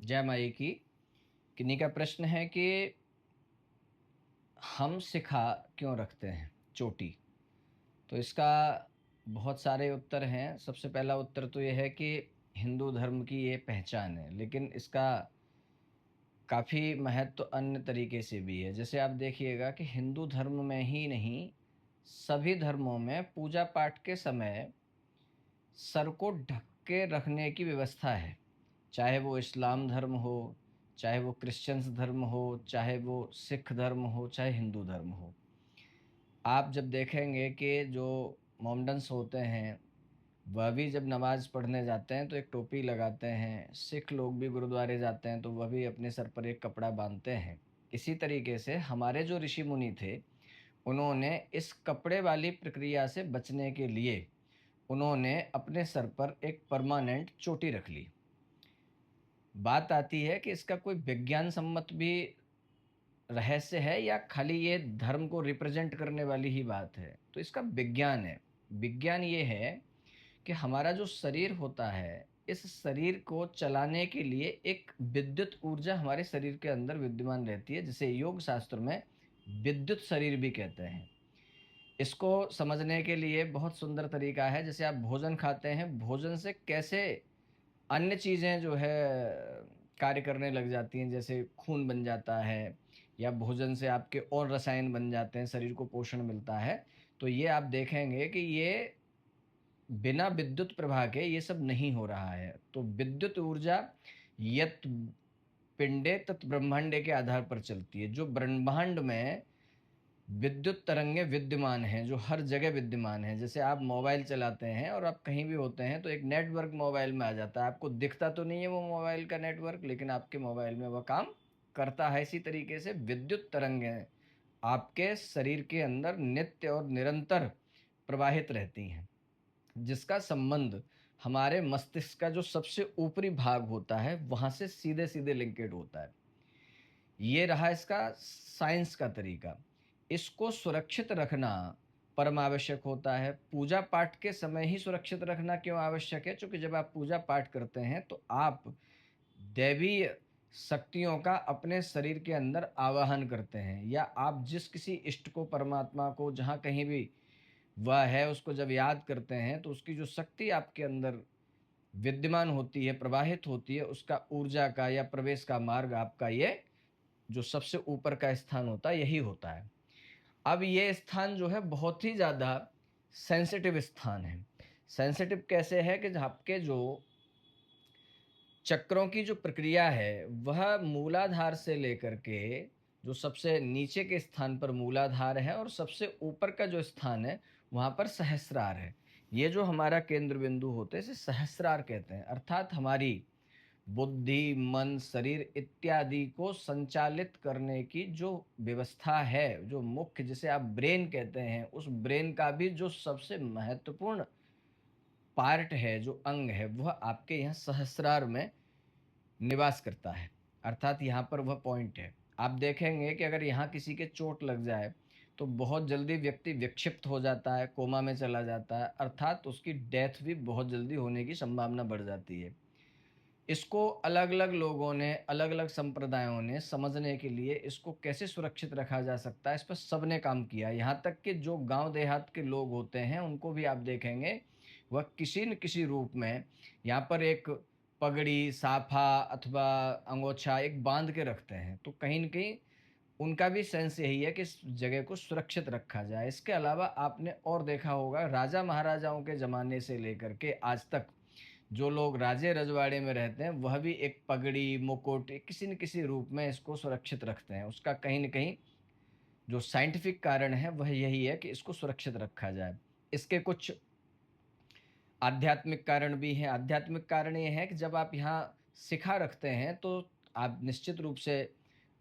जय माई की। किन्हीं का प्रश्न है कि हम सिखा क्यों रखते हैं चोटी। तो इसका बहुत सारे उत्तर हैं। सबसे पहला उत्तर तो ये है कि हिंदू धर्म की ये पहचान है, लेकिन इसका काफ़ी महत्व अन्य तरीके से भी है। जैसे आप देखिएगा कि हिंदू धर्म में ही नहीं, सभी धर्मों में पूजा पाठ के समय सर को ढक के रखने की व्यवस्था है। चाहे वो इस्लाम धर्म हो, चाहे वो क्रिश्चियंस धर्म हो, चाहे वो सिख धर्म हो, चाहे हिंदू धर्म हो। आप जब देखेंगे कि जो मोमडन्स होते हैं, वह भी जब नमाज़ पढ़ने जाते हैं तो एक टोपी लगाते हैं। सिख लोग भी गुरुद्वारे जाते हैं तो वह भी अपने सर पर एक कपड़ा बाँधते हैं। इसी तरीके से हमारे जो ऋषि मुनि थे, उन्होंने इस कपड़े वाली प्रक्रिया से बचने के लिए उन्होंने अपने सर पर एक परमानेंट चोटी रख ली। बात आती है कि इसका कोई विज्ञान सम्मत भी रहस्य है या खाली ये धर्म को रिप्रेजेंट करने वाली ही बात है। तो इसका विज्ञान है। विज्ञान ये है कि हमारा जो शरीर होता है, इस शरीर को चलाने के लिए एक विद्युत ऊर्जा हमारे शरीर के अंदर विद्यमान रहती है, जिसे योग शास्त्र में विद्युत शरीर भी कहते हैं। इसको समझने के लिए बहुत सुंदर तरीका है। जैसे आप भोजन खाते हैं, भोजन से कैसे अन्य चीज़ें जो है कार्य करने लग जाती हैं, जैसे खून बन जाता है या भोजन से आपके और रसायन बन जाते हैं, शरीर को पोषण मिलता है। तो ये आप देखेंगे कि ये बिना विद्युत प्रवाह के ये सब नहीं हो रहा है। तो विद्युत ऊर्जा यत पिंडे तत् ब्रह्मांडे के आधार पर चलती है। जो ब्रह्मांड में विद्युत तरंगें विद्यमान हैं, जो हर जगह विद्यमान हैं। जैसे आप मोबाइल चलाते हैं और आप कहीं भी होते हैं तो एक नेटवर्क मोबाइल में आ जाता है। आपको दिखता तो नहीं है वो मोबाइल का नेटवर्क, लेकिन आपके मोबाइल में वह काम करता है। इसी तरीके से विद्युत तरंगें आपके शरीर के अंदर नित्य और निरंतर प्रवाहित रहती हैं, जिसका संबंध हमारे मस्तिष्क का जो सबसे ऊपरी भाग होता है, वहाँ से सीधे-सीधे लिंकेड होता है। ये रहा इसका साइंस का तरीका। इसको सुरक्षित रखना परम आवश्यक होता है। पूजा पाठ के समय ही सुरक्षित रखना क्यों आवश्यक है? चूँकि जब आप पूजा पाठ करते हैं तो आप दैवीय शक्तियों का अपने शरीर के अंदर आवाहन करते हैं, या आप जिस किसी इष्ट को, परमात्मा को, जहाँ कहीं भी वह है, उसको जब याद करते हैं तो उसकी जो शक्ति आपके अंदर विद्यमान होती है, प्रवाहित होती है, उसका ऊर्जा का या प्रवेश का मार्ग आपका ये जो सबसे ऊपर का स्थान होता है, यही होता है। अब ये स्थान जो है बहुत ही ज़्यादा सेंसिटिव स्थान है। सेंसिटिव कैसे है कि आपके जो चक्रों की जो प्रक्रिया है, वह मूलाधार से लेकर के जो सबसे नीचे के स्थान पर मूलाधार है और सबसे ऊपर का जो स्थान है, वहाँ पर सहस्रार है। ये जो हमारा केंद्र बिंदु होते हैं, इसे सहस्रार कहते हैं। अर्थात हमारी बुद्धि, मन, शरीर इत्यादि को संचालित करने की जो व्यवस्था है, जो मुख्य जिसे आप ब्रेन कहते हैं, उस ब्रेन का भी जो सबसे महत्वपूर्ण पार्ट है, जो अंग है, वह आपके यहाँ सहस्रार में निवास करता है। अर्थात यहाँ पर वह पॉइंट है। आप देखेंगे कि अगर यहाँ किसी के चोट लग जाए, तो बहुत जल्दी व्यक्ति विक्षिप्त हो जाता है, कोमा में चला जाता है, अर्थात उसकी डेथ भी बहुत जल्दी होने की संभावना बढ़ जाती है। इसको अलग-अलग लोगों ने, अलग-अलग संप्रदायों ने समझने के लिए इसको कैसे सुरक्षित रखा जा सकता है, इस पर सबने काम किया है। यहाँ तक कि जो गाँव देहात के लोग होते हैं, उनको भी आप देखेंगे, वह किसी न किसी रूप में यहाँ पर एक पगड़ी, साफा अथवा अंगोछा एक बाँध के रखते हैं। तो कहीं न कहीं उनका भी सेंस यही है कि इस जगह को सुरक्षित रखा जाए। इसके अलावा आपने और देखा होगा, राजा-महाराजाओं के ज़माने से लेकर के आज तक जो लोग राजे रजवाड़े में रहते हैं, वह भी एक पगड़ी, मुकुट किसी न किसी रूप में इसको सुरक्षित रखते हैं। उसका कहीं न कहीं जो साइंटिफिक कारण है, वह यही है कि इसको सुरक्षित रखा जाए। इसके कुछ आध्यात्मिक कारण भी हैं। आध्यात्मिक कारण ये है कि जब आप यहाँ शिखा रखते हैं, तो आप निश्चित रूप से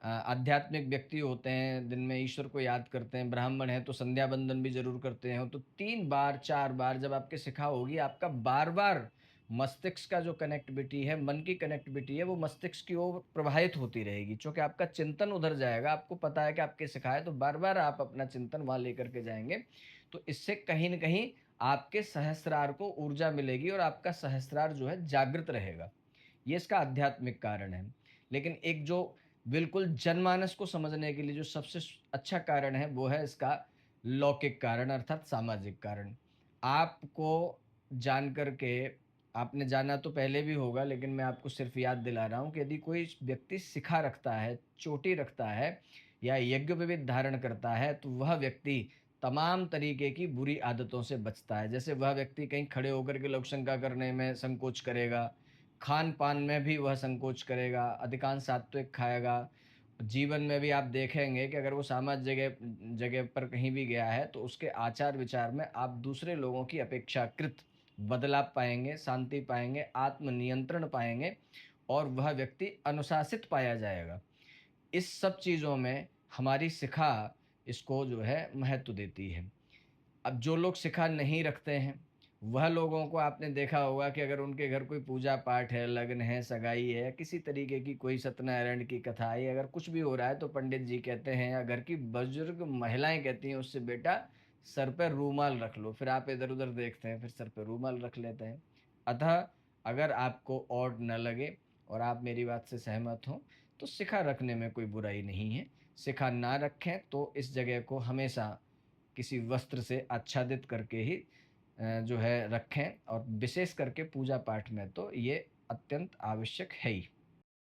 आध्यात्मिक व्यक्ति होते हैं, दिन में ईश्वर को याद करते हैं। ब्राह्मण हैं, तो संध्या बंदन भी ज़रूर करते हैं। तो 3 बार, 4 बार जब आपकी शिखा होगी, आपका बार-बार मस्तिष्क का जो कनेक्टिविटी है, मन की कनेक्टिविटी है, वो मस्तिष्क की ओर प्रवाहित होती रहेगी। चूँकि आपका चिंतन उधर जाएगा, आपको पता है कि आपकी शिखा है, तो बार-बार आप अपना चिंतन वहाँ लेकर के जाएँगे। तो इससे कहीं न कहीं आपके सहस्रार को ऊर्जा मिलेगी और आपका सहस्रार जो है जागृत रहेगा। ये इसका आध्यात्मिक कारण है। लेकिन एक जो बिल्कुल जनमानस को समझने के लिए जो सबसे अच्छा कारण है, वो है इसका लौकिक कारण अर्थात सामाजिक कारण। आपको जान कर के आपने जाना तो पहले भी होगा, लेकिन मैं आपको सिर्फ़ याद दिला रहा हूँ कि यदि कोई व्यक्ति शिखा रखता है, चोटी रखता है या यज्ञोपवीत धारण करता है, तो वह व्यक्ति तमाम तरीके की बुरी आदतों से बचता है। जैसे वह व्यक्ति कहीं खड़े होकर के लोक शंका करने में संकोच करेगा, खान-पान में भी वह संकोच करेगा, अधिकांश सात्विक खाएगा। जीवन में भी आप देखेंगे कि अगर वो सामाजिक जगह जगह पर कहीं भी गया है, तो उसके आचार-विचार में आप दूसरे लोगों की अपेक्षाकृत बदलाव पाएँगे, शांति पाएँगे, आत्मनियंत्रण पाएँगे और वह व्यक्ति अनुशासित पाया जाएगा। इस सब चीज़ों में हमारी शिखा इसको जो है महत्व देती है। अब जो लोग शिखा नहीं रखते हैं, वह लोगों को आपने देखा होगा कि अगर उनके घर कोई पूजा-पाठ है, लगन है, सगाई है, किसी तरीके की कोई सत्यनारायण की कथा है या अगर कुछ भी हो रहा है तो पंडित जी कहते हैं या घर की बुजुर्ग महिलाएँ कहती हैं उससे, "बेटा सर पे रूमाल रख लो।" फिर आप इधर-उधर देखते हैं, फिर सर पे रूमाल रख लेते हैं। अतः अगर आपको ऑड न लगे और आप मेरी बात से सहमत हों, तो शिखा रखने में कोई बुराई नहीं है। शिखा ना रखें तो इस जगह को हमेशा किसी वस्त्र से आच्छादित करके ही जो है रखें और विशेष करके पूजा पाठ में तो ये अत्यंत आवश्यक है ही।